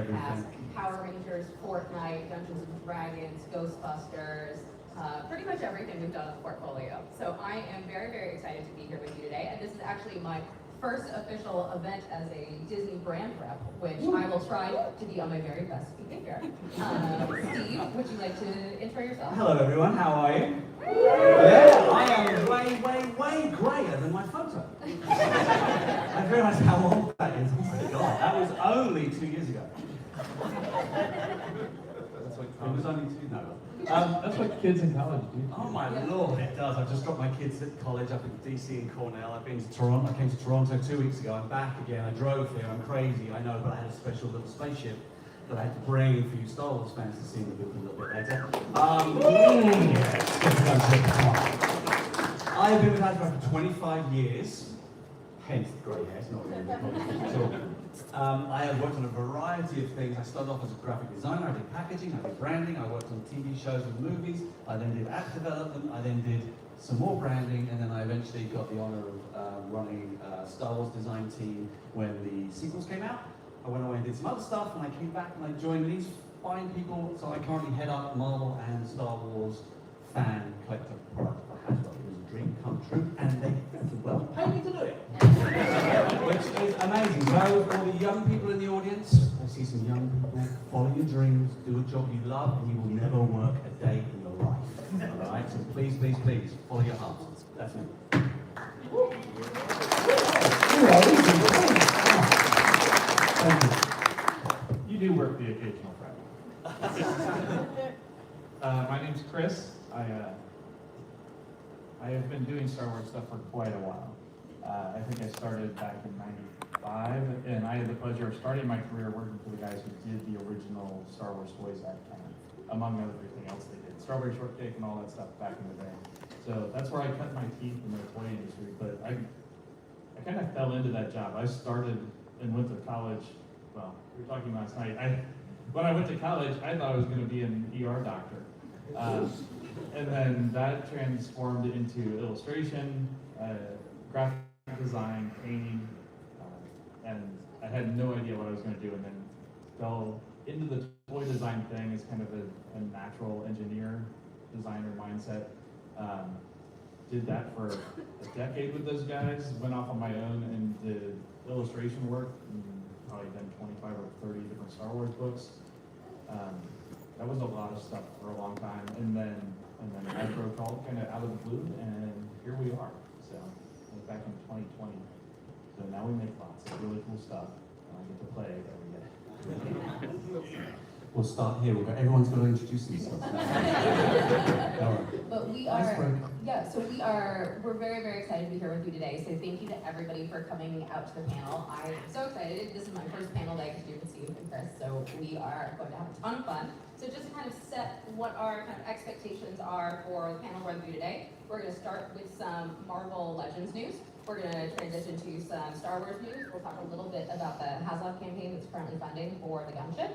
past, Power Rangers, Fortnite, Dungeons and Dragons, Ghostbusters, pretty much everything we've done in the portfolio. So I am very, very excited to be here with you today, and this is actually my first official event as a Disney brand rep, which I will try to be on my very best behavior. Steve, would you like to intro yourself? Hello everyone, how are you? Yeah, I am way grayer than my photo. I realise how old that is. Oh my God, that was only 2 years ago. It was only 2, no. That's what kids in college do. Oh my Lord, it does. I've just got my kids at college up in DC and Cornell. I've been to Toronto. I came to Toronto 2 weeks ago. I'm back again. I drove here. I'm crazy, I know, but I had a special little spaceship that I had to bring for you Star Wars fans to see in the booth a little bit later. I have been with Hasbro for 25 years, hence the grey hair. It's not really at all. I have worked on a variety of things. I started off as a graphic designer. I did packaging, I did branding, I worked on TV shows and movies, I then did app development, I then did some more branding, and then I eventually got the honor of running a Star Wars design team when the sequels came out. I went away and did some other stuff, and I came back and I joined these fine people, so I currently head up Marvel and Star Wars fan collector product for Hasbro. It was a dream come true, and they well paid me to do it. Which is amazing. So for the young people in the audience, I see some young people, follow your dreams, do a job you love, and you will never work a day in your life. Alright, so please, please, please, follow your hearts. That's me. Thank you. You do work the occasional Friday. My name's Chris. I have been doing Star Wars stuff for quite a while. I think I started back in '95, and I had the pleasure of starting my career working for the guys who did the original Star Wars toys at time, among everything else they did. Strawberry shortcake and all that stuff back in the day. So that's where I cut my teeth in the toy industry, but I kind of fell into that job. I started and went to college. Well, we were talking last night. When I went to college, I thought I was going to be an ER doctor. And then that transformed into illustration, graphic design, painting, and I had no idea what I was going to do, and then fell into the toy design thing as kind of a natural engineer, designer mindset. Did that for a decade with those guys, went off on my own and did illustration work, and probably done 25 or 30 different Star Wars books. That was a lot of stuff for a long time, and then Hasbro called kind of out of the blue, and here we are. So it was back in 2020. So now we make lots of really cool stuff, and I get to play every day. We'll start here. Everyone's got to introduce themselves. But we're very, very excited to be here with you today. So thank you to everybody for coming out to the panel. I am so excited. This is my first panel day because you can see and Chris. So we are going to have a ton of fun. So just to kind of set what our kind of expectations are for the panel we're going to do today, we're going to start with some Marvel Legends news. We're going to transition to some Star Wars news. We'll talk a little bit about the HasLab campaign that's currently funding for the gunship.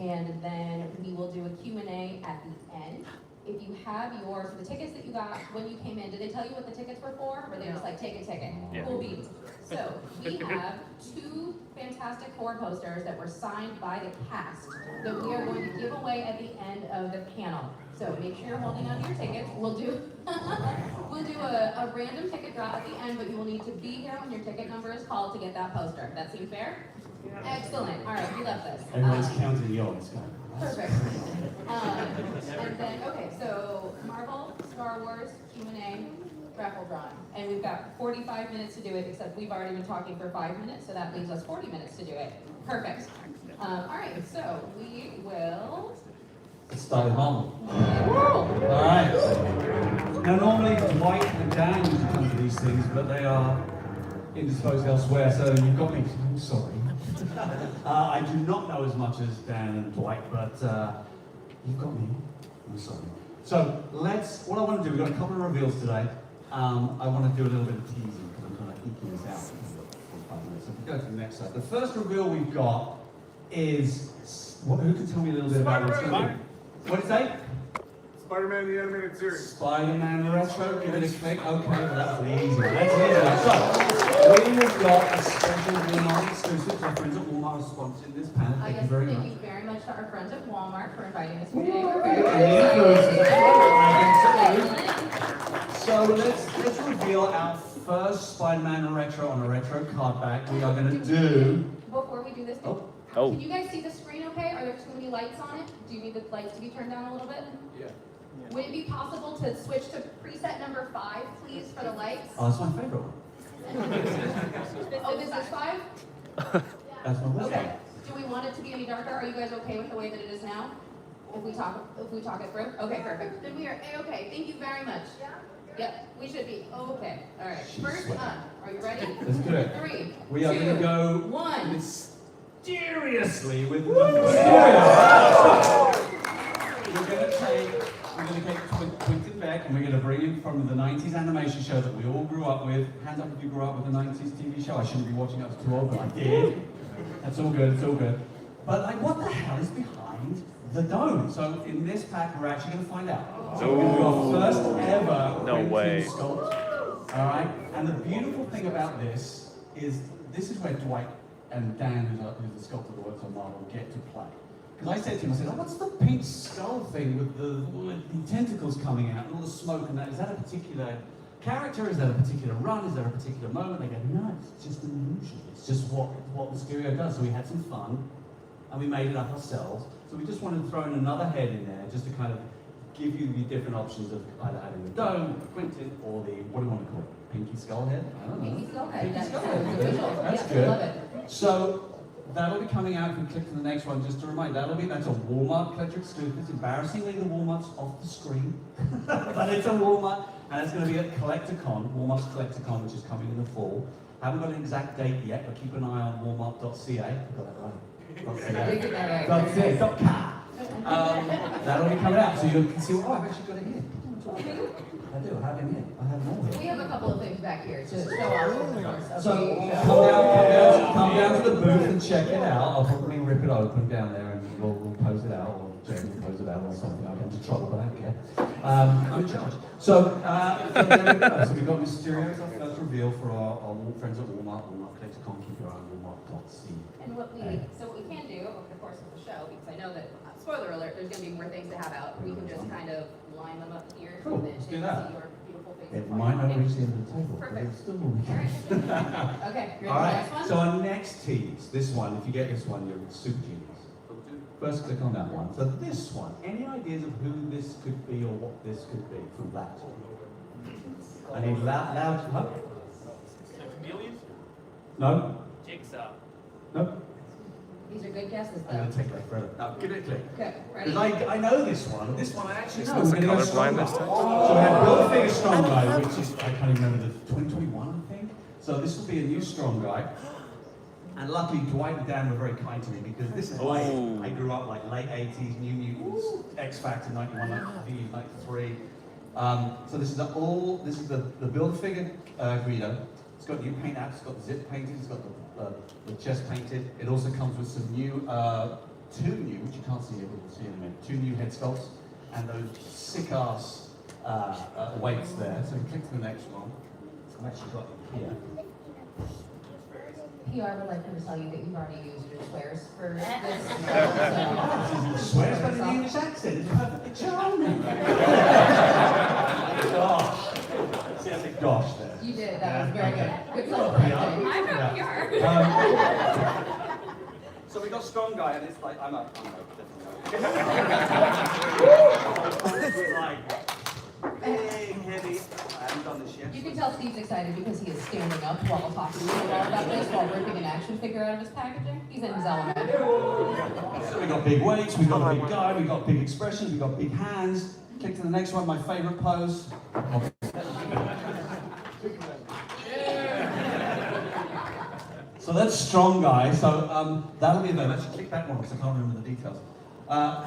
And then we will do a Q&A at the end. If you have so the tickets that you got when you came in, did they tell you what the tickets were for? Or were they just like, take a ticket? Yeah. Cool beans. So we have 2 fantastic 4 posters that were signed by the cast that we are going to give away at the end of the panel. So make sure you're holding on to your tickets. We'll do a random ticket draw at the end, but you will need to be here when your ticket number is called to get that poster. That seem fair? Excellent. All right, we love this. Everyone's counting yours. Perfect. And then, okay, so Marvel, Star Wars, Q&A, raffle drawing. And we've got 45 minutes to do it, except we've already been talking for 5 minutes, so that leaves us 40 minutes to do it. Perfect. All right, so we will... Let's start with Marvel. All right. Now, normally Dwight and Dan usually come to these things, but they are indisposed elsewhere, so you've got me. I'm sorry. I do not know as much as Dan and Dwight, but you've got me. I'm sorry. So what I want to do, we've got a couple of reveals today. I want to do a little bit of teasing because I'm kind of eking this out for 5 minutes. So if we go to the next slide. The first reveal we've got is, who can tell me a little bit about what's going on? What did it say? Spider-Man the Animated Series. Spider-Man Retro, give it a click. Okay, well, that was the easy one. Let's hear that. So, have got a special Walmart exclusive to our friends at Walmart are sponsoring this panel. Thank you very much. Thank you very much to our friends at Walmart for inviting us here today. We're very excited. So let's reveal our first Spider-Man retro on a retro card back. We are going to do. Before we do this, Oh. can you guys see the screen okay? Are there too many lights on it? Do you need the lights to be turned down a little bit? Yeah. Would it be possible to switch to preset number 5, please, for the lights? Oh, that's my favorite one. Oh, this is 5? That's my favorite. Okay. Do we want it to be any darker? Are you guys okay with the way that it is now? If we talk it through? Okay, perfect. Then we are A-okay. Thank you very much. Yep, we should be. Okay. All right. First up, are you ready? Let's do it. 3, We are going to go 1. mysteriously with the We're going to take Quentin Beck and we're going to bring him from the 90s animation show that we all grew up with. Hands up if you grew up with a 90s TV show. I shouldn't be watching it, I was too old, but I did. That's all good, it's all good. But like, what the hell is behind the dome? So in this pack, we're actually going to find out. So we're going to do our first ever Quentin sculpt. All right? And the beautiful thing about this is where Dwight and Dan, who's the sculptor that works on Marvel, get to play. Because I said to him, oh, what's the pink skull thing with the tentacles coming out and all the smoke and that? Is that a particular character? Is that a particular run? Is there a particular moment? They go, no, it's just an illusion. It's just what Mysterio does. So we had some fun and we made it up ourselves. So we just wanted to throw in another head in there just to kind of give you the different options of either having the dome, Quentin, or the, what do you want to call it? Pinky skull head? I don't know. Pinky skull head. Pinky That's skull good. head. That's good. Love it. So that'll be coming out if we click to the next one. Just to remind, that's a Walmart collector exclusive. It's embarrassingly the Walmart's off the screen, but it's a Walmart, and it's going to be at CollectorCon, Walmart's CollectorCon, which is coming in the fall. Haven't got an exact date yet, but keep an eye on Walmart.ca. Got that right. .ca. That'll be coming out, so you can see. Oh, I've actually got it here. I do. I have it here. I have it all here. We have a couple of things back here to show off. So come down to the booth and check it out. I'll probably rip it open down there and we'll pose it out, or Jamie will pose it out or something. I'll get into trouble, but I don't care. I'm in charge. So there we go. So we've got Mysterio as our first reveal for our friends at Walmart. Walmart CollectorCon, keep your eye on Walmart.ca. And what we can do over the course of the show, because I know that, spoiler alert, there's going to be more things to have out. We can just kind of line them up here. Cool, and then let's they do can that. see your beautiful faces. It might not reach the end of the table, but Perfect. it's still All right. Okay, you ready All for the right, next one? so our next tease, this one, if you get this one, you're a super genius. First click on that one. So this one, any ideas of who this could be or what this could be from that? I need loud, huh? Chameleon? No? Jigsaw. No? These are good guesses, I'm though. going to take that forever. Now, give it a click. Okay, ready? Because I know this one. This one I actually know. Is We're it going to go colorblind strong this guy. time? So we have Build-A-Figure Strong Guy, which is, I can't even remember, the 2021, I think. So this will be a new strong guy. And luckily, Dwight and Dan were very kind to me because this is like, I grew up like late 80s, New Mutants, X Factor 91, like 93. So this is the Build-A-Figure Guido. It's got new paint apps, it's got the zip painted, it's got the chest painted. It also comes with some new, two new, which you can't see here, but we'll see in a minute, 2 new head sculpts and those sick-ass weights there. So we click to the next one. I've actually got it here. PR would like to tell you that you've already used your swears for this. Swears by the English accent, it's perfectly charming. Gosh. See, I said gosh there. You did, that was very good. Good Yeah. celebration. I'm not PR. So we got strong guy, and it's like I'm up. It's like big, heavy. I haven't done this yet. You can tell Steve's excited because he is standing up while talking to you all about this, while ripping an action figure out of his packaging. He's in his element. So we got big weights, we got a big guy, we got big expressions, we got big hands. Click to the next one, my favorite pose. So that's strong guy. So that'll be there. Let's click that one because I can't remember the details.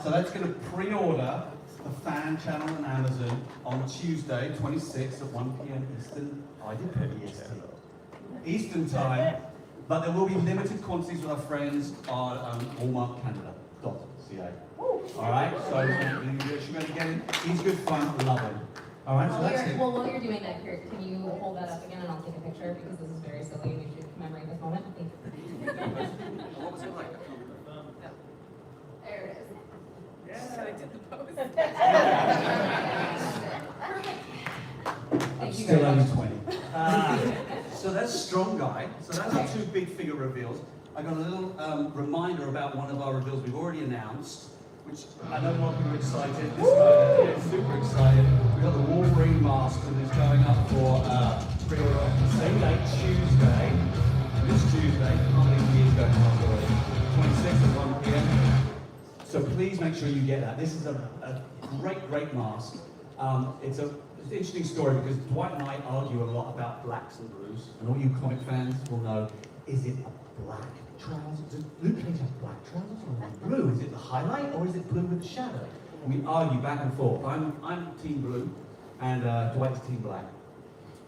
So that's going to pre-order the fan channel on Amazon on Tuesday, 26th at 1 p.m. Eastern. Oh, I did put EST. Eastern time. But there will be limited quantities with our friends on WalmartCanada.ca. All right. So you should be able to get in. He's good fun. Love him. All right, so While that's you're, it. well, while you're doing that, Kurt, can you hold that up again and I'll take a picture because this is very silly and we should commemorate this moment. Thank you. What was it like? There it is. Yeah, I did the pose. Perfect. Thank you Still very only much. 20. So that's Strong Guy. So that's our two big figure reveals. I got a little reminder about one of our reveals we've already announced, which I know more people are excited. This guy is super excited. We've got the Wolverine mask that is going up for pre-order on the same day, Tuesday. This Tuesday, can't believe the year's going past already. 26th at 1 p.m. So please make sure you get that. This is a great mask. It's an interesting story because Dwight and I argue a lot about blacks and blues, and all you comic fans will know, is it a black trouser? Does Luke Cage have black trousers or blue? Is it the highlight or is it blue with the shadow? And we argue back and forth. I'm team blue, and Dwight's team black.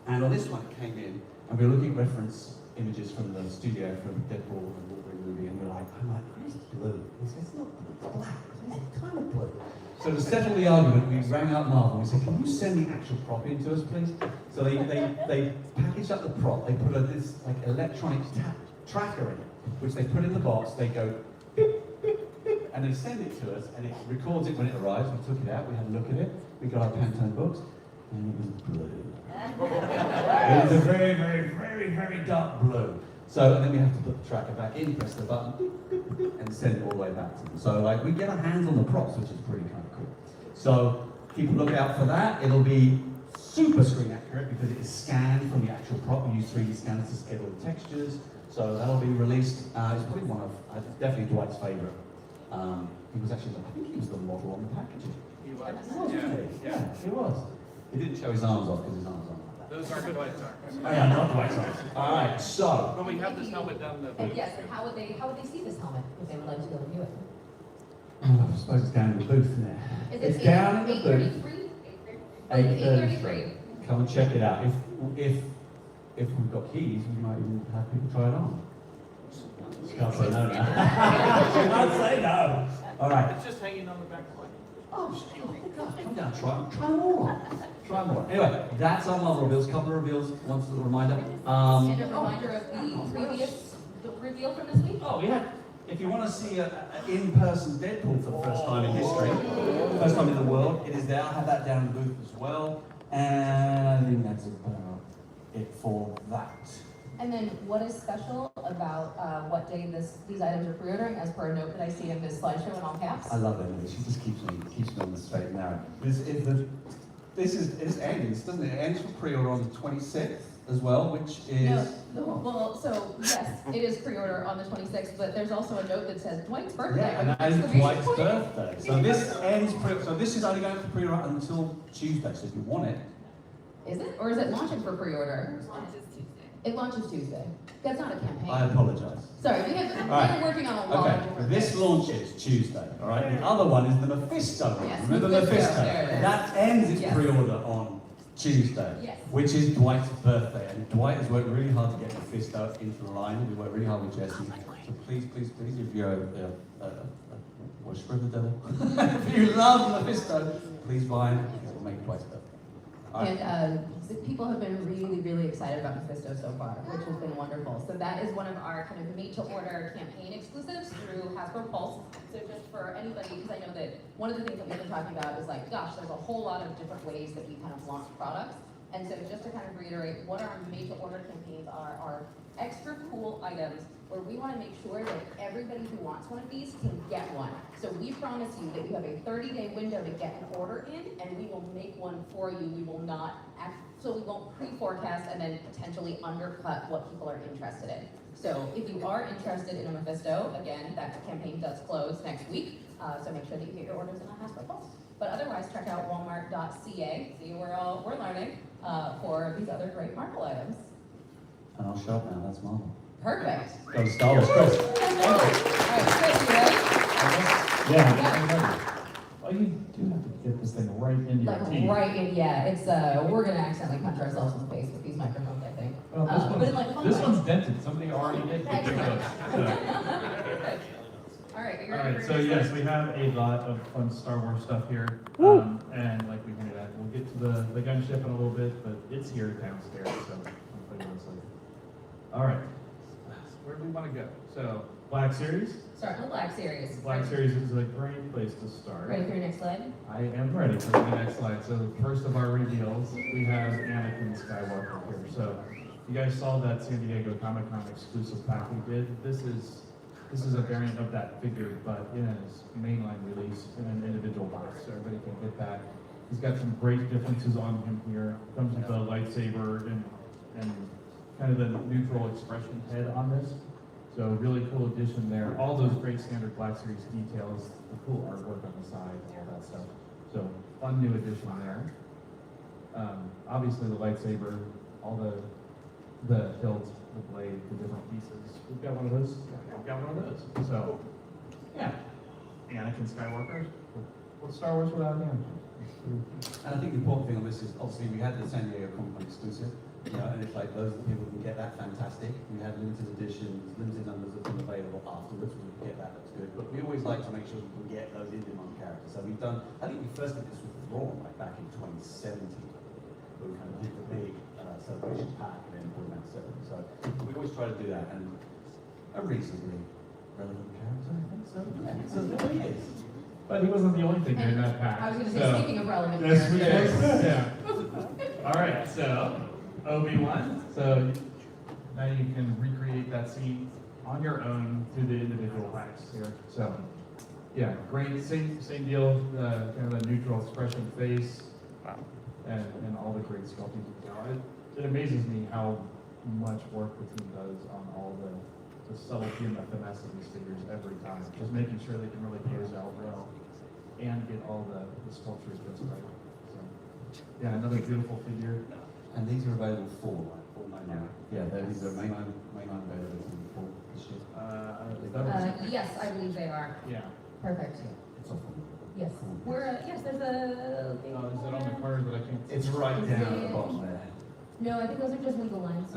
And on this one it came in, and we were looking at reference images from the studio from Deadpool and Wolverine movie, and I'm like, where's blue? He says, it's not black, it's kind of blue. So to settle the argument, we rang out Marvel and we said, can you send the actual prop in to us, please? So they packaged up the prop, they put this like electronic tracker in it, which they put in the box, they go beep, beep, beep, and they send it to us, and it records it when it arrives. We took it out, we had a look at it, we got our Pantone books, and it was blue. It was a very dark blue. So, and then we have to put the tracker back in, press the button, beep, beep, beep, and send it all the way back to them. So, like, we get our hands on the props, which is pretty kind of cool. So, keep a look out for that. It'll be super screen accurate because it is scanned from the actual prop. We use 3D scanners to scale all the textures. So that'll be released. It's probably one of, definitely Dwight's favorite. He was actually, I think he was the model on the packaging. He was. Wasn't he? Yeah, he was. He didn't show his arms off because his arms aren't like that. Those aren't Dwight's arms. Oh yeah, not Dwight's arms. All right, so. When we have this helmet down the And yes, and how would they see this helmet if they would like to go review it? I suppose it's down in the booth now. Is It's it down in the booth. 8:33? Come and check it out. If we've got keys, we might even have people try it on. Can't say no now. Can't say no. All right. It's just hanging on the back line. Oh, come down, try them all on. Try them all on. Anyway, that's our Marvel reveals. Couple of reveals, once a little reminder. And a reminder of the previous reveal from this week? Oh, yeah. If you want to see an in-person Deadpool for the first time in history, first time in the world, it is there. I have that down in the booth as well. And I think that's about it for that. And then what is special about what day these items are pre-ordering as per a note that I see in this slideshow in all caps? I love Emily. She just keeps me on the straight and narrow. It ends, doesn't it? It ends for pre-order on the 26th as well, which is... Well, so yes, it is pre-order on the 26th, but there's also a note that says Dwight's birthday. Yeah, and that is Dwight's birthday. So this ends so this is only going for pre-order until Tuesday. So if you want it, Is it? Or is it launching for pre-order? It launches Tuesday. That's not a campaign. I apologize. Sorry, we're working on a lot of different this things. launches Tuesday, all right? The other one is the Mephisto one. Yes, Remember Mephisto, Mephisto? there it is. That ends its Yes. pre-order on Tuesday, Yes. which is Dwight's birthday. And Dwight has worked really hard to get Mephisto into the line. We worked really hard with Jesse. So please, if you're a worshiper of the devil, if you love Mephisto, please buy him because it'll make Dwight's birthday. All right. And people have been really excited about Mephisto so far, which has been wonderful. So that is one of our kind of made-to-order campaign exclusives through Hasbro Pulse. So just for anybody, because I know that one of the things that we've been talking about is like, gosh, there's a whole lot of different ways that we kind of launch products. And so just to kind of reiterate, what our made-to-order campaigns are extra cool items where we want to make sure that everybody who wants one of these can get one. So we promise you that you have a 30-day window to get an order in, and we will make one for you. We will not so we won't pre-forecast and then potentially undercut what people are interested in. So if you are interested in a Mephisto, again, that campaign does close next week. So make sure that you get your orders in on Hasbro Pulse. But otherwise, check out walmart.ca. See, we're learning for these other great Marvel items. And I'll show up now. That's Marvel. Perfect. Go to Star Wars, Chris. All right, Chris, you ready? Yeah. Oh, you do have to get this thing right into your Like teeth. right in, yeah. It's we're gonna accidentally punch ourselves in the face with these microphones, I think. Well, But in like fun this ways. one's dented. Somebody already did. All right, you All ready? right, right, so yes, we have a lot of fun Star Wars stuff here. And like we hinted at, we'll get to the gunship in a little bit, but it's here downstairs, so hopefully we'll see. All right, where do we want to go? So, Black Series? Start with the Black Series. Black Series is a great place to start. Ready for your next slide? I am ready for the next slide. So the first of our reveals, we have Anakin Skywalker here. So you guys saw that San Diego Comic-Con exclusive pack we did. This is a variant of that figure, but in his mainline release in an individual box, so everybody can get that. He's got some great differences on him here. Comes with a lightsaber and kind of the neutral expression head on this. So really cool addition there. All those great standard Black Series details, the cool artwork on the side, all that stuff. So fun new addition there. Obviously the lightsaber, all the hilt, the blade, the different pieces. We've got one of those. I've got one of those. So yeah, Anakin Skywalker. What's Star Wars without him? And I think the important thing on this is obviously we had the San Diego Comic-Con exclusive, and it's like those people can get that, fantastic. We had limited editions, limited numbers of them available afterwards. We can get that, that's good. But we always like to make sure we can get those in-demand characters. So we've done, I think we first did this with Thrawn like back in 2017. Where we kind of did the big celebration pack and then brought them out separately. So we always try to do that, and a reasonably relevant character, I think. So yeah, so there he is. But he wasn't the only figure in that pack. I was going to say, So- speaking of relevant Yes, we characters. yeah. All right, so Obi-Wan. So now you can recreate that scene on your own through the individual packs here. So yeah, great. Same deal. Kind of a neutral expression face, and all the great sculpting detail. It amazes me how much work the team does on all the subtlety and the finesse of these figures every time. Just making sure they can really pose out well and get all the sculptures just right. So yeah, another beautiful figure. And these are available for $4.99. Yeah, these are mainline availability for the ship. Yes, I believe they are. Yeah. Perfect. It's off. Yes. Yes, there's a. Is it on the corner that I can't? It's right down at the bottom there. No, I think those are just legal lines.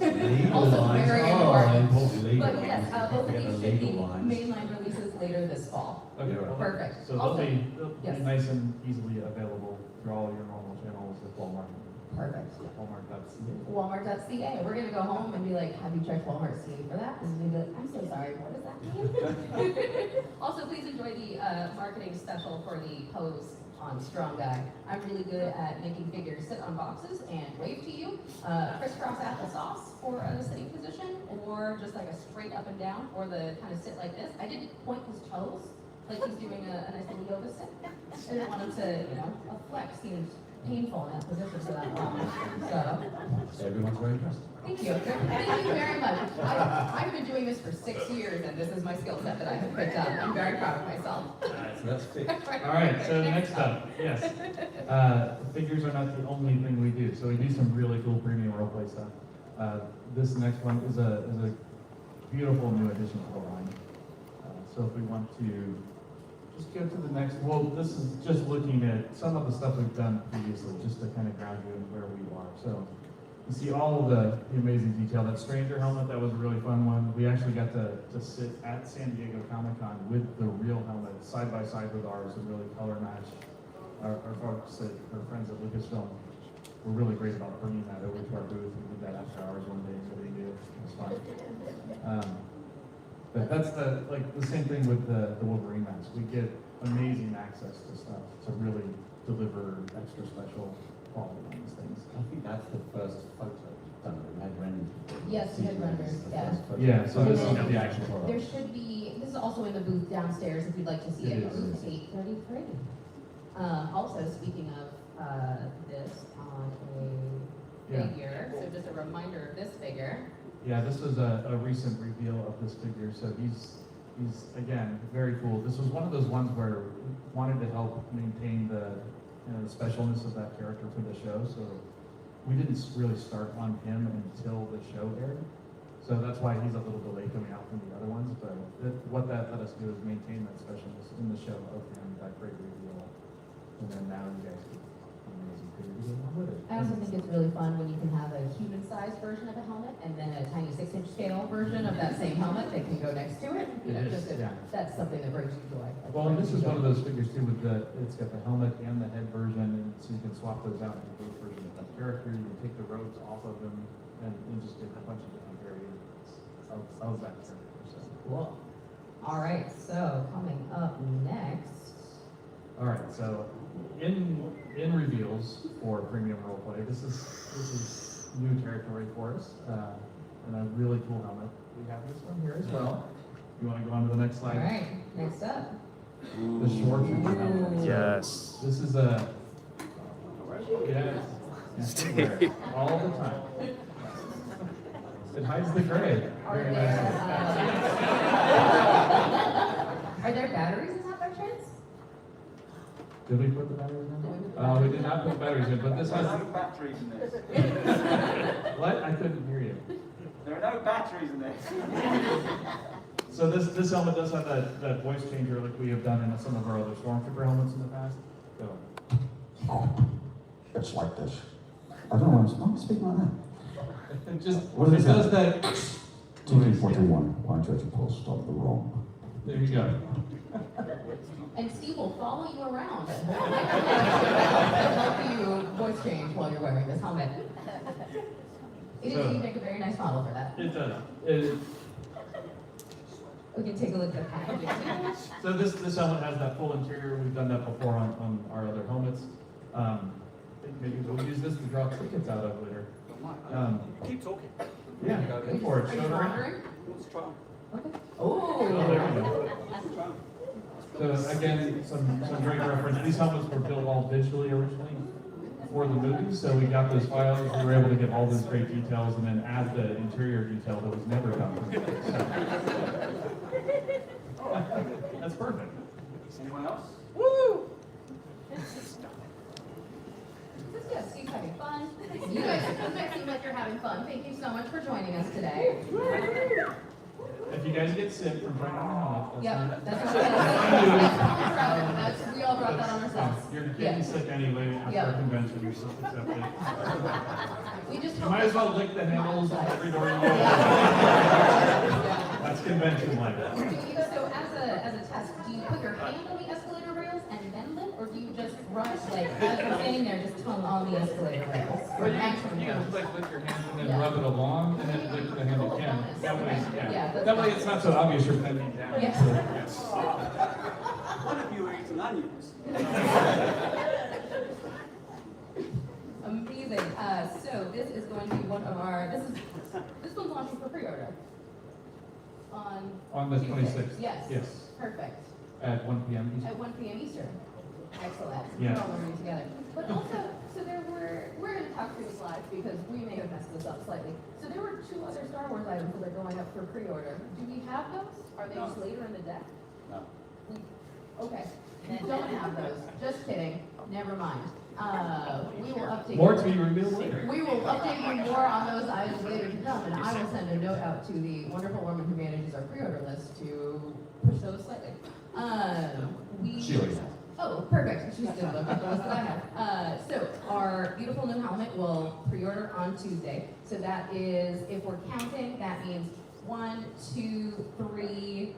Legal Also lines. very Oh, important. important legal But lines. yes, Don't both of forget these the should be legal lines. mainline releases later this fall. Okay. You're right. Perfect. So Also- they'll yes. be nice and easily available through all your normal channels at Walmart. Perfect. Walmart.ca. Walmart.ca. We're gonna go home and be like, have you checked Walmart.ca for that? And we'll be like, I'm so sorry, what does that mean? Also, please enjoy the marketing special for the pose on Strong Guy. I'm really good at making figures sit on boxes and wave to you. Crisscross applesauce for a sitting position, or just like a straight up and down, or the kind of sit like this. I didn't point his toes, like he's doing a nice little yoga sit. I didn't want him to, a flex seemed painful in that position for that long. So, Everyone's very impressed. thank you. Thank you very much. I've been doing this for 6 years, and this is my skill set that I have picked up. I'm very proud of myself. So that's fit. All right, so next up, yes. Figures are not the only thing we do. So we do some really cool premium roleplay stuff. This next one is a beautiful new addition to the line. So if we want to just go to the next, well, this is just looking at some of the stuff we've done previously, just to kind of ground you in where we are. So you see all of the amazing detail. That Stranger helmet, that was a really fun one. We actually got to sit at San Diego Comic-Con with the real helmet side by side with ours and really color match. Our folks, our friends at Lucasfilm were really great about bringing that over to our booth. We did that after hours one day, so they knew it was fun. But that's the same thing with the Wolverine mask. We get amazing access to stuff to really deliver extra special quality on these things. I think that's the first photo done. We had renders. Yes, we had renders, yeah. Yeah, so this is And the actual product. There should be, this is also in the booth downstairs if you'd like to see It it, is. booth 833. Also, speaking of this on a Yeah. figure, so just a reminder of this figure. Yeah, this was a recent reveal of this figure. So he's again very cool. This was one of those ones where we wanted to help maintain the the specialness of that character for the show. So we didn't really start on him until the show aired. So that's why he's a little delayed coming out from the other ones. But what that let us do is maintain that specialness in the show of him, that great reveal. And then now you guys can amazing thing to get on with it. I also think it's really fun when you can have a human-sized version of a helmet and then a tiny 6-inch scale version of that same helmet that can go next to it. You know, It is, just yeah. that's something that brings you joy. That's Well, and brings this is you one of joy. those figures too with it's got the helmet and the head version, and so you can swap those out in both versions of the character. You can take the robes off of them and just get a bunch of different variations of that character. So. Cool. All right, so coming up next. All right, so in reveals for premium roleplay, this is new territory for us, and a really cool helmet. We have this one here as well. You want to go on to the next All slide? right, next up. The short helmet. Yes. This is a yes, all the time. It hides the gray. Are Very there, nice. are there batteries in that by chance? Did we put the batteries in? We did not put batteries in, but this There has. are no batteries in this. What? I couldn't hear you. There are no batteries in this. So this helmet does have that voice changer like we have done in some of our other Stormtrooper helmets in the past. So, It's like this. I don't know why I'm speaking like that. What it is does that? that. TT41, why judge a poll stop the wrong? There you go. And Steve will follow you around and help you voice change while you're wearing this helmet. You make a very nice model for that. It does. We can take a look at the packaging. So this helmet has that full interior. We've done that before on our other helmets. I think maybe we'll use this to draw tickets out of later. Keep talking. Yeah, go for it. Are you Show it around. wondering? Let's try. Okay. Oh, there we go. Let's try. So again, some great reference. These helmets were built all digitally originally for the movie, so we got those files. We were able to get all those great details and then add the interior detail that was never done. So. That's perfect. Anyone else? Woo! Yes, Steve's having fun. You guys seem like you're having fun. Thank you so much for joining us today. If you guys get sick from trying on the helmet, Yep, that's what that's we all brought that on ourselves. You're getting sick anyway after Yep. our convention, you're self-accepted. We just You hope might as well lick the handles on every door you go. Yeah. That's convention like that. So as a test, do you put your hand on the escalator rails and then lift, or do you just rush like as you're standing there, just tongue on the escalator rails? Well, For maximum you can turns? like lick your hand and then Yeah. rub it along and then lick the hand Cool, again. bonus. That way, Yeah, that's that way fine. it's not so obvious you're bending down. Yes. One of you are eating onions. Amazing. So this is going to be one of our. This one's launching for pre-order. On the Tuesday. 26th. Yes. Yes. Perfect. At 1 p.m. At 1 p.m. Eastern. Excellent. Yeah. We're all learning together. But also, so we're going to talk through the slides because we may have messed this up slightly. So there were 2 other Star Wars items that are going up for pre-order. Do we have those? Are they just later in the deck? No. Okay. Don't have those. Just kidding. Never mind. We will update. More to be revealed later. We will update you more on those items later to come, and I will send a note out to the wonderful woman who manages our pre-order list to push those slightly. She already has. Oh, perfect. She's gonna look at the list that I have. So our beautiful new helmet will pre-order on Tuesday. So that is, if we're counting, that means 1, 2, 3,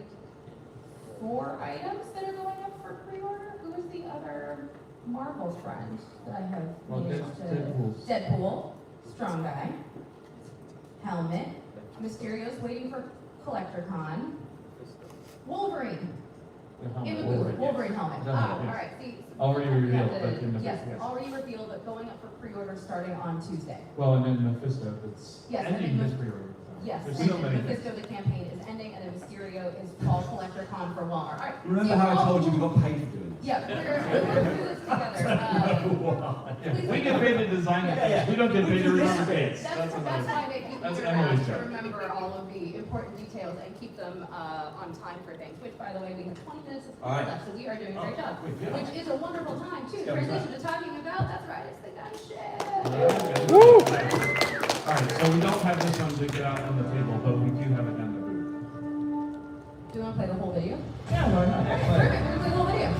4 items that are going up for pre-order. Who is the other Marvel friend that I have Well, managed to? Deadpool's. Deadpool, strong guy, helmet, Mysterio's waiting for CollectorCon, Wolverine, The helmet, in the Wolverine, booth, Wolverine helmet. The Ah, helmet, all yes. right, see. Already we have revealed, to- but in the Yes, booth, yes. already revealed, but going up for pre-order starting on Tuesday. Well, and then Mephisto, it's Yes, and ending then this pre-order. Yes, There's and so many then things. Mephisto, the campaign is ending, and then Mysterio is fall CollectorCon for Walmart. All right. Remember see, how we're I all told you we cool. got paid for doing this? Yeah, we're through this together. Yeah, we get paid to design the things. We don't get paid to remember dates. That's another why they keep That's your Emily's to job. remember all of the important details and keep them on time for things, which, by the way, we have 20 minutes of All right. left, so we are doing a great job. good job. Which is a wonderful time, too. Yeah, Transition to talking about, that's right, it's the gunship. Woo! All right, so we don't have this one to get out on the table, but we do have it down the booth. Do you want to play the whole video? Yeah, why not? Perfect, we're going to play the whole video.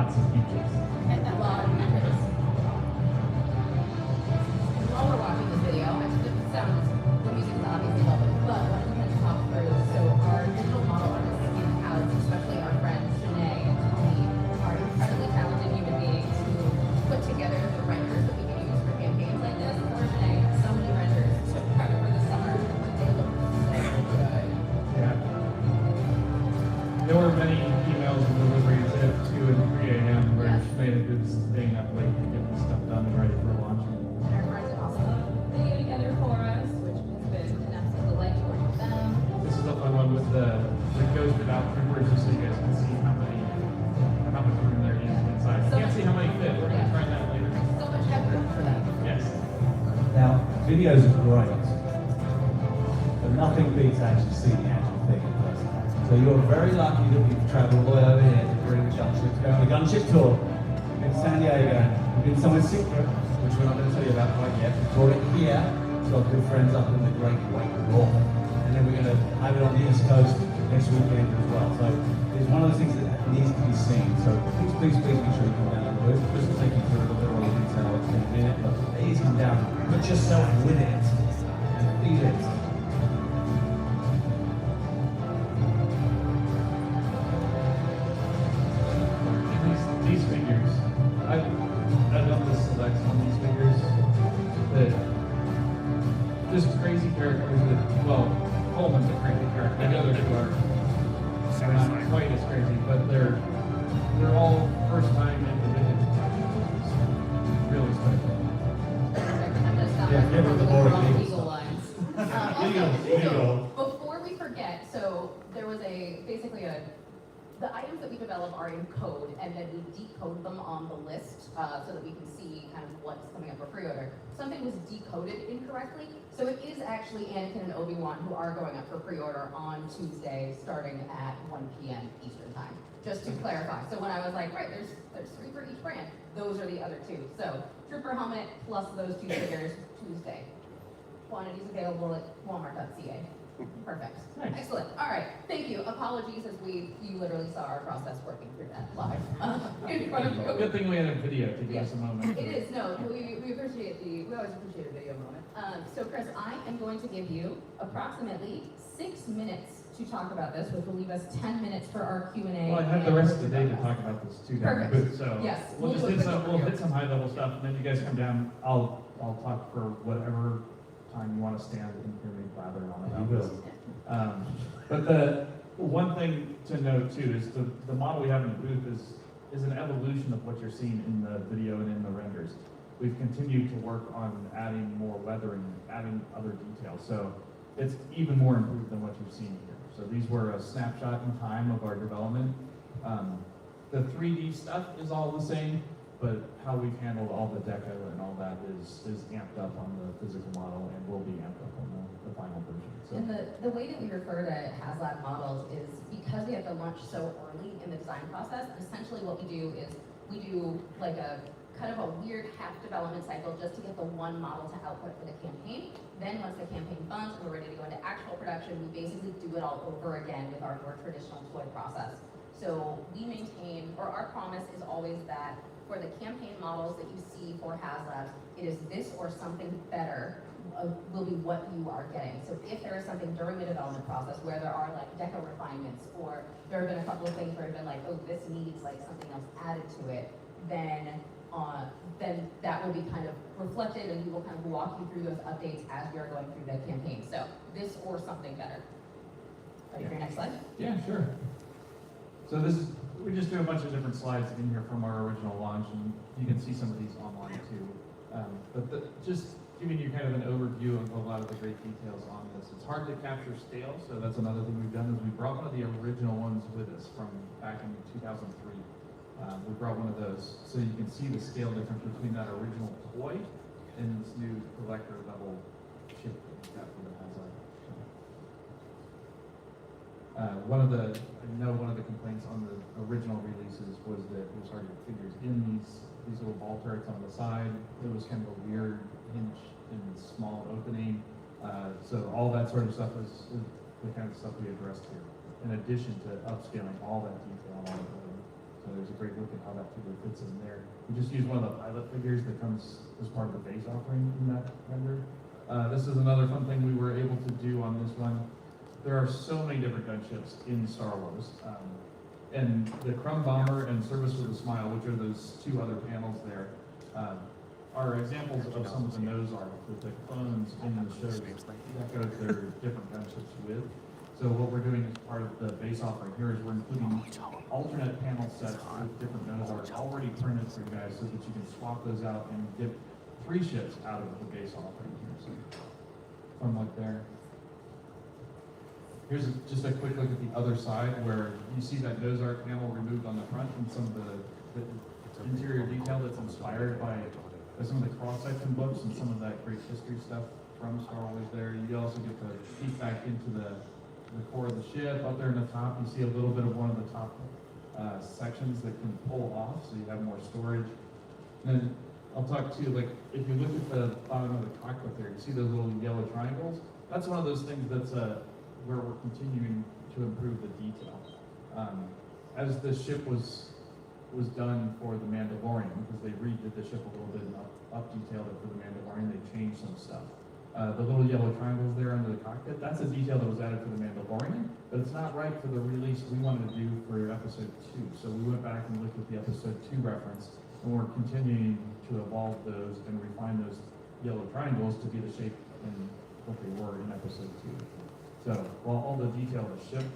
lots of features. And a lot of features. While we're watching this video, I just the sound is the music is obviously helping, but what we can talk through. So our digital model artists in-house, especially our friends Shanae and Tony, are incredibly talented human beings who put together the renders that we can use for campaigns like this. Or Shanae, so many renders to prep for the summer. They look so good. Yeah. There were many emails and deliveries at 2 and 3 a.m. where Yes. she made a good staying up late to get this stuff done and ready for launch. And our friends at HasLab put the video together for us, which has been an absolute delight to work with them. This is a fun one with the goes without troopers, just so you guys can see how much room there is inside. So You can't much- see how many fit. We're gonna try that later. So much headroom for them. Yes. Now, videos are great, but nothing beats actually seeing the actual thing in person. So you're very lucky that we've traveled all the way over here to bring the gunship, go on a gunship tour in San Diego. We've been somewhere secret, which we're not going to tell you about quite yet. We brought it here to our good friends up in the Great White North. And then we're going to have it on the East Coast next weekend as well. So it's one of those things that needs to be seen. So please make sure you come down. Chris will take you through a little bit of all the detail what's going to be in it. But please come down, put yourself with it, and feel it. These figures, I love the selects on these figures that just crazy characters that, well, Coleman's a crazy character. The other two are not quite as crazy, but they're all first time individuals. Really special. I'm gonna stop Yeah, give her the boring wrong legal legal stuff. lines. Legal. Before we forget, so there was the items that we develop are in code, and then we decode them on the list so that we can see kind of what's coming up for pre-order. Something was decoded incorrectly, so it is actually Anakin and Obi-Wan who are going up for pre-order on Tuesday, starting at 1 p.m. Eastern time. Just to clarify. So when I was like, right, there's 3 for each brand, those are the other 2. So Trooper helmet plus those 2 figures Tuesday. Quantities available at Walmart.ca. Perfect. Nice. Excellent. All right. Thank you. Apologies as you literally saw our process working through that live in front of you. Good thing we had a video to give us a moment. It is. No, we appreciate we always appreciate a video moment. So Chris, I am going to give you approximately 6 minutes to talk about this, which will leave us 10 minutes for our Q&A. Well, I have the rest of the day to talk about this too down the booth, so Yes, we'll just we'll do a quick we'll overview. hit some high level stuff, and then you guys come down. I'll talk for whatever time you want to stand and hear me blather on about You this. will. But the one thing to note too is the model we have in the booth is an evolution of what you're seeing in the video and in the renders. We've continued to work on adding more weathering, adding other details, so it's even more improved than what you've seen here. So these were a snapshot in time of our development. The 3D stuff is all the same, but how we've handled all the deco and all that is amped up on the physical model and will be amped up on the final version. So. And the way that we refer to HasLab models is because we have to launch so early in the design process. Essentially, what we do is we do like a kind of a weird half development cycle just to get the one model to output for the campaign. Then once the campaign funds and we're ready to go into actual production, we basically do it all over again with our more traditional toy process. So we maintain, or our promise is always that for the campaign models that you see for HasLab, it is this or something better will be what you are getting. So if there is something during the development process where there are like deco refinements, or there have been a couple of things where it's been like, oh, this needs like something else added to it, then that will be kind of reflected, and we will kind of walk you through those updates as we are going through the campaign. So this or something better. Ready for your next slide? Yeah, sure. So we just do a bunch of different slides in here from our original launch, and you can see some of these online too. Just giving you kind of an overview of a lot of the great details on this. It's hard to capture scale, so that's another thing we've done is we brought one of the original ones with us from back in 2003. We brought one of those so you can see the scale difference between that original toy and this new collector level chip that we've got for the HasLab. One of the complaints on the original releases was that it was hard to get figures in these little ball turrets on the side. It was kind of a weird hinge and small opening. So all that sort of stuff is the kind of stuff we addressed here, in addition to upscaling all that detail and all of that. So there's a great look look at how that figure fits in there. We just use one of the pilot figures that comes as part of the base offering in that render. This is another fun thing we were able to do on this one. There are so many different gunships in Star Wars. And the Crumb Bomber and Service with a Smile, which are those two other panels there, are examples of some of the nose art that the clones in the show echoed their different gunships with. So what we're doing as part of the base offering here is we're including alternate panel sets with different nose art already printed for you guys so that you can swap those out and get 3 ships out of the base offering here. So fun look there. Here's just a quick look at the other side where you see that nose art panel removed on the front and some of the interior detail that's inspired by some of the cross-section books and some of that great history stuff from Star Wars there. You also get to peek back into the core of the ship. Up there in the top, you see a little bit of one of the top sections that can pull off, so you have more storage. And then I'll talk to, like, if you look at the bottom of the cockpit there, you see those little yellow triangles? That's one of those things that's where we're continuing to improve the detail. As the ship was done for the Mandalorian, because they redid the ship a little bit and up detailed it for the Mandalorian, they changed some stuff. The little yellow triangles there under the cockpit, that's a detail that was added for the Mandalorian, but it's not right for the release we wanted to do for episode 2. So we went back and looked at the episode 2 reference, and we're continuing to evolve those and refine those yellow triangles to be the shape and what they were in episode 2. So while all the detail of the ship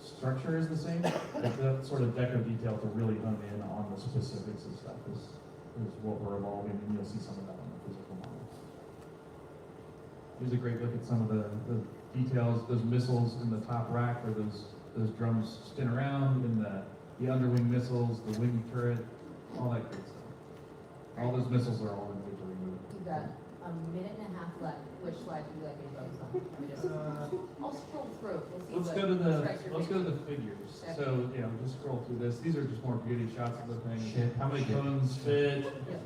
structure is the same, that sort of deco detail to really hone in on the specifics of stuff is what we're evolving, and you'll see some of that on the physical model. Here's a great look at some of the details. Those missiles in the top rack where those drums spin around, and the underwing missiles, the wing turret, all that great stuff. All those missiles are all individually removed. You've got a minute and a half left. Which slide would you like me to focus on? Let me just, I'll scroll through. We'll see Let's what go to strikes your let's go to fancy. the figures. Okay. So just scroll through this. These are just more beauty shots of the thing. Ship, How many ship. clones fit? Yeah.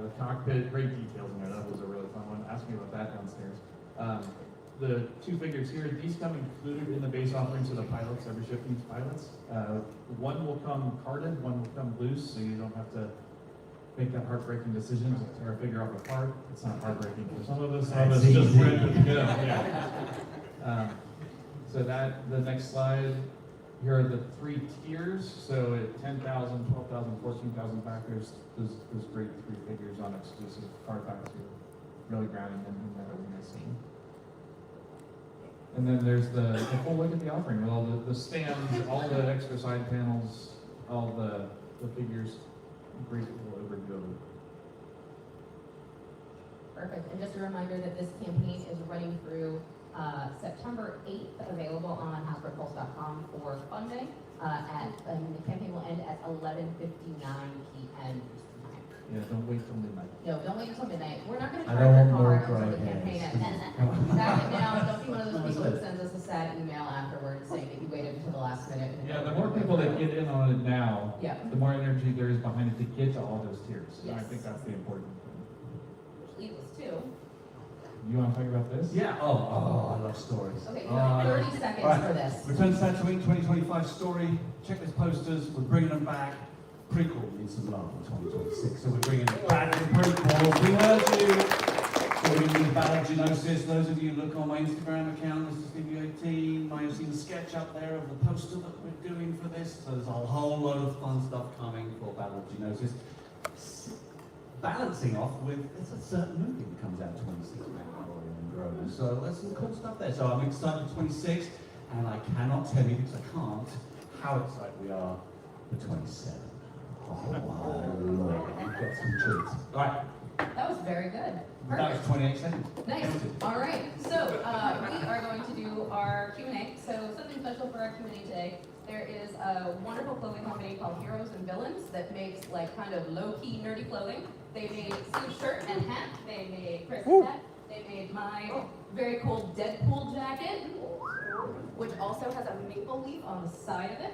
The cockpit, great details in there. That was a really fun one. Ask me about that downstairs. The 2 figures here, these come included in the base offering, so the pilots, every ship needs pilots. One will come carded, one will come loose, so you don't have to make that heartbreaking decision to tear a figure off apart. It's not heartbreaking for some of us. Some of us That's just easy. rip it. Yeah. So the next slide, here are the 3 tiers. So at 10,000, 12,000, 14,000 backers, those great 3 figures on exclusive card packs are really grounding them in that arena scene. And then there's the full look at the offering with all the stands, all the extra side panels, all the figures. Great little overview of it. Perfect. And just a reminder that this campaign is running through September 8th, available on HasbroPulse.com for funding. And the campaign will end at 11:59 p.m. Yeah, don't wait till midnight. No, don't wait until midnight. We're not going to I try don't our want more car until the gray campaign hairs. ends. Back it down. Don't be one of those people who sends us a sad email afterwards saying that you waited until the last minute. and Yeah, the more people that get in on it now, Yeah. the more energy there is behind it to get to all those tiers. And I Yes. think that's the important thing. Which leads us to. You want to talk about this? Yeah, I love stories. Okay, you Oh, have I love- 30 seconds Right. for this. Return to Tatooine 2025 story, checklist posters, we're bringing them back. Prequel needs some love in 2026, so we're bringing back the prequels. We heard you. So we're doing Battle of Geonosis. Those of you who look on my Instagram account, this is Studio18, might have seen the sketch up there of the poster that we're doing for this. So there's a whole lot of fun stuff coming for Battle of Geonosis. Balancing off with, there's a certain movie that comes out 26 Mandalorian and Grogu. So there's some cool stuff there. So I'm excited for 26, and I cannot tell you, because I can't, how excited we are for 27. Oh my lord, we've got some treats. Right, That was very good. that Perfect. was 28 seconds. Nice. All right. So we are going to do our Q&A. So something special for our Q&A today. There is a wonderful clothing company called Heroes and Villains that makes like kind of low-key nerdy clothing. They made Steve's shirt and hat. They made Chris's hat. They made my very cool Deadpool jacket, which also has a maple leaf on the side of it.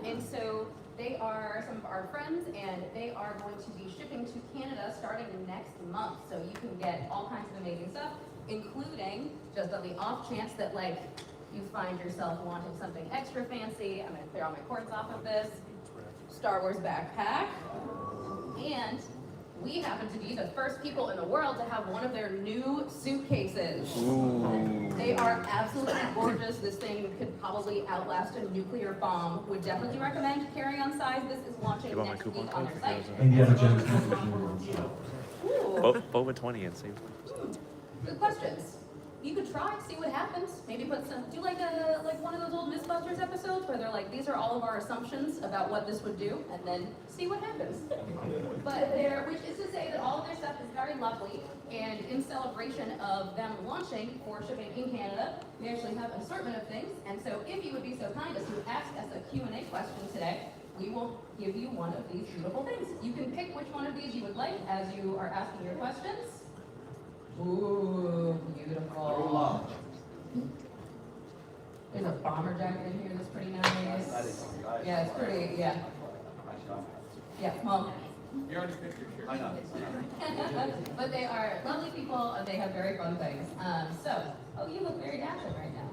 And so they are some of our friends, and they are going to be shipping to Canada starting next month. So you can get all kinds of amazing stuff, including, just on the off chance that like you find yourself wanting something extra fancy, I'm gonna clear all my cords off of this. Star Wars backpack. And we happen to be the first people in the world to have one of their new suitcases. Ooh. They are absolutely gorgeous. This thing could probably outlast a nuclear bomb. Would definitely recommend carry-on size. This is launching next week on their site. Indiana Jones. Ooh. Vote with 20 and see. Good questions. You could try, see what happens. Maybe put some, do like one of those old Mythbusters episodes where they're like, these are all of our assumptions about what this would do, and then see what happens. But which is to say that all of their stuff is very lovely, and in celebration of them launching for shipping in Canada, we actually have an assortment of things. And so if you would be so kind as to ask us a Q&A question today, we will give you one of these beautiful things. You can pick which one of these you would like as you are asking your questions. Ooh, beautiful. There's a bomber jacket in here that's pretty nice. Yeah, it's pretty, yeah. Yeah, well. You already picked your shirt. I know. But they are lovely people and they have very fun things. Oh, you look very dashing right now.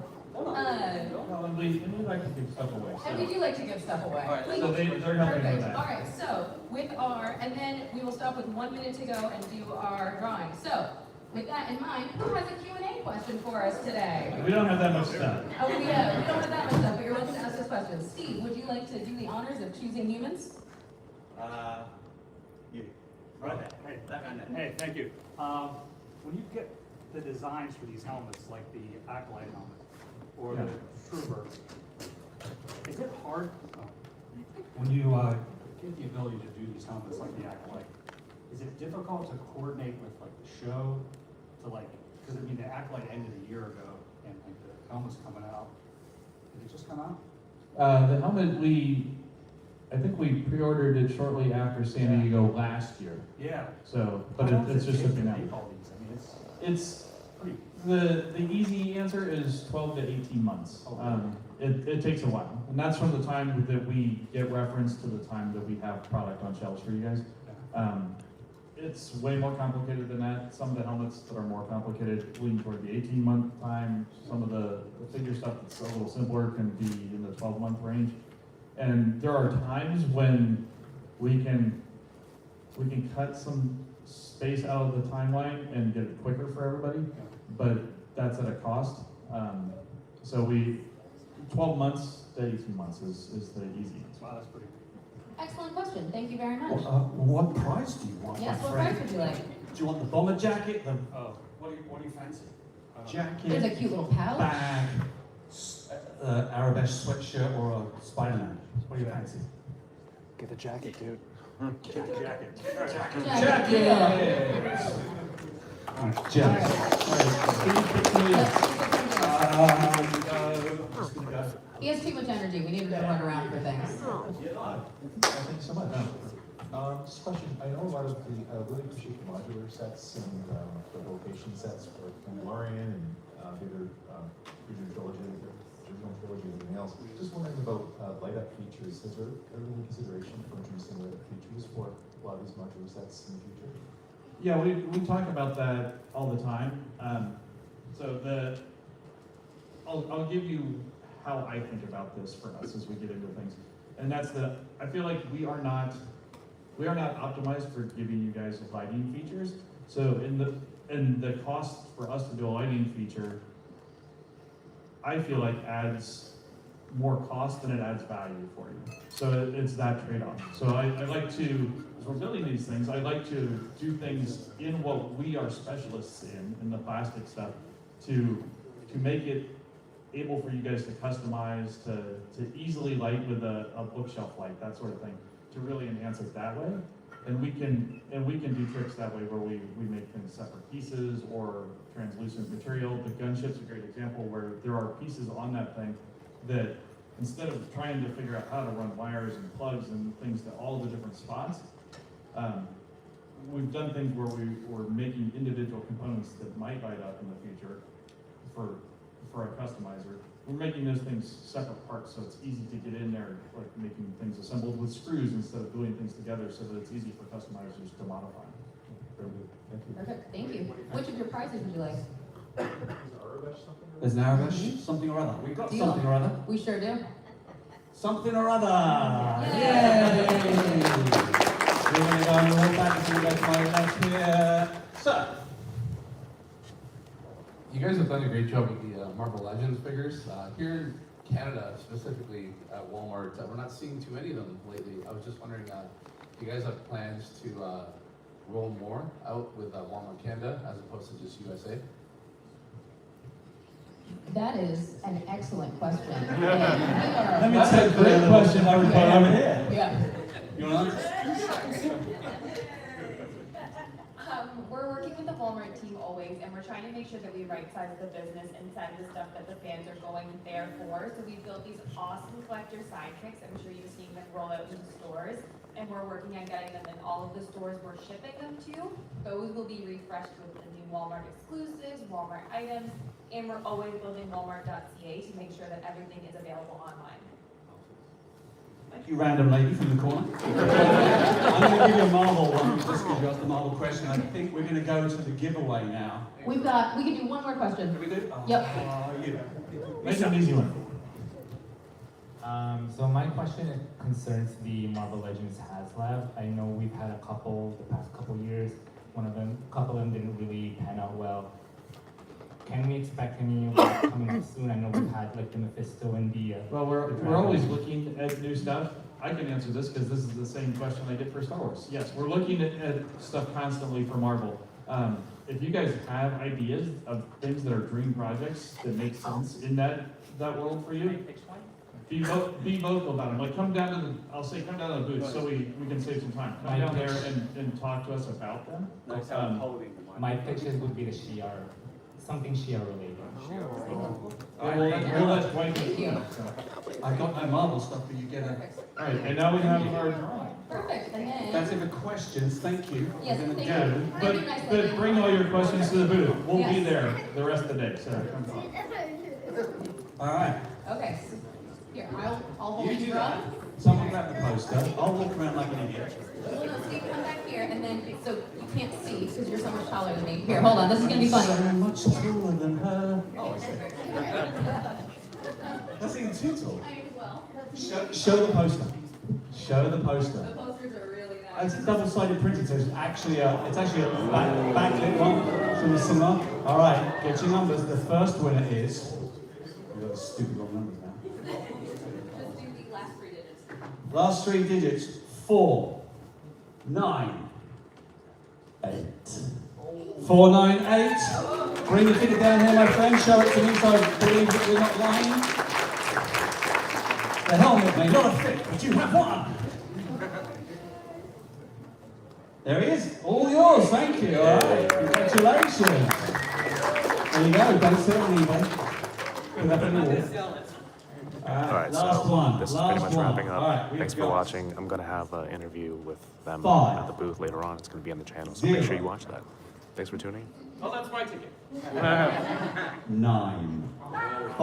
And we like to give stuff away. And we do like to give stuff away. All right, Please. So they're helping with Perfect. that. All right, so with and then we will stop with 1 minute to go and do our drawing. So with that in mind, who has a Q&A question for us today? We don't have that much stuff. Oh, yeah, we don't have that much stuff, but you're welcome to ask us questions. Steve, would you like to do the honors of choosing humans? You. Right there. Hey, that guy there. Hey, thank you. When you get the designs for these helmets, like the Acolyte helmet or the Trooper, is it hard when you get the ability to do these helmets like the Acolyte? Is it difficult to coordinate with like the show to like, because I mean the Acolyte ended a year ago and like the helmet's coming out. Did it just come out? The helmet, I think we pre-ordered it shortly after San Diego last year. Yeah. So, but How long it's does just it take shipping to out. make all these? I mean, It's pretty. the easy answer is 12 to 18 months. It takes a while, and that's from the time that we get reference to the time that we have product on shelves for you guys. It's way more complicated than that. Some of the helmets that are more complicated lean toward the 18-month time. Some of the figure stuff that's a little simpler can be in the 12-month range. And there are times when we can cut some space out of the timeline and get it quicker for everybody, but that's at a cost. So 12 months to 18 months is the easy answer. Wow, that's pretty. Excellent question. Thank you very much. What prize do you want, Yes, my what friend? price would you like? Do you want the bomber jacket, the Oh, what do you fancy? jacket, There's a cute little pouch. bag, Arabesh sweatshirt, or a Spider-Man? What do you fancy? Get the jacket, dude. Jacket. He has too much energy. We need him to run around for things. Thank you so much. Just a question. I know a lot of the, really appreciate the modular sets and the location sets for Mandalorian and bigger trilogy, original trilogy, and everything else. Just wondering about light up features. Is there any consideration for introducing light up features for a lot of these modular sets in the future? Yeah, we talk about that all the time. I'll give you how I think about this for us as we get into things, and that's that I feel like we are not optimized for giving you guys lighting features. So in the cost for us to do a lighting feature, I feel like adds more cost than it adds value for you. So it's that trade-off. So I like to, as we're building these things, I like to do things in what we are specialists in the plastic stuff, to make it able for you guys to customize, to easily light with a bookshelf light, that sort of thing, to really enhance it that way. And we can do tricks that way where we make things separate pieces or translucent material. The gunship's a great example where there are pieces on that thing that instead of trying to figure out how to run wires and plugs and things to all the different spots, we've done things where we're making individual components that might light up in the future for a customizer. We're making those things separate parts, so it's easy to get in there, like making things assembled with screws instead of gluing things together, so that it's easy for customizers to modify. Very good. Thank you. Perfect. Thank you. Which of your prizes would you like? There's an Arabesh, something or other. We've got Deal. something or other. We sure do. Something or other. Yay! And we go to my left here. Sir. You guys have done a great job with the Marvel Legends figures. Here in Canada, specifically at Walmart, we're not seeing too many of them lately. I was just wondering, do you guys have plans to roll more out with Walmart Canada as opposed to just USA? That is an excellent question. Let me take the great question over here. Yeah. You want to answer? We're working with the Walmart team always, and we're trying to make sure that we right-size the business and send the stuff that the fans are going there for. So we built these awesome collector sidekicks. I'm sure you've seen them roll out into stores, and we're working on getting them in all of the stores we're shipping them to. Those will be refreshed with the new Walmart exclusives, Walmart items, and we're always building Walmart.ca to make sure that everything is available online. Thank you, random lady from the corner. I'm going to give you a Marvel one, just because you asked the Marvel question. I think we're going to go to the giveaway now. We can do one more question. Can we do? Oh, Yep. you. Make it an easy one. So my question concerns the Marvel Legends HasLab. I know we've had a couple the past couple years. A couple of them didn't really pan out well. Can we expect any coming up soon? I know we've had like the Mephisto and the. Well, we're always looking at new stuff. I can answer this because this is the same question I did for Star Wars. Yes, we're looking at stuff constantly for Marvel. If you guys have ideas of things that are dream projects that make sense in that world for you, be vocal about them. Like come down to come down to the booth so we can save some time. Come down there and talk to us about them. My pitches would be the Shi'ar, something Shi'ar related. Thank you. I've got no Marvel stuff, but you get a... All right, and now we have our drawing. Perfect, and then. That's it for questions, thank you. Yes, We're gonna thank Yeah, you. Thank you, nice but lady. bring all your questions to the booth. We'll be Yes. there the rest of the day, so come on. All right. Okay. Here, I'll hold You you do up. that. Someone grab the poster. I'll walk around like an idiot. Well, no, Steve, come back here, and then, so you can't see, because you're so much taller than me. Here, hold on, this is gonna be funny. So much taller than her. Oh, I see. That's even too tall. I am well. Show the poster. Show the poster. The posters are really nice. It's double-sided printed, so it's actually a backlit one from the cinema. All right, get your numbers. The first winner is. We've got stupid long numbers now. Just do the last 3 digits. Last 3 digits: 4, 9, 8. 4, 9, 8. Bring your figure down here, my friend. Show it to me so I believe that we're not lying. The helmet may not have fit, but you have one. There he is. All yours. Thank you. All right. Congratulations. There you go. Don't sell it anyway. Put that in the wall. Alright, Last so one. this is Last pretty much one. wrapping up. All right, we've Thanks for got watching. I'm going to have an interview with them 5, at the booth later on. It's going to be on the channel, so make sure 0. you watch that. Thanks for tuning in. Oh, that's my ticket. 9, 5.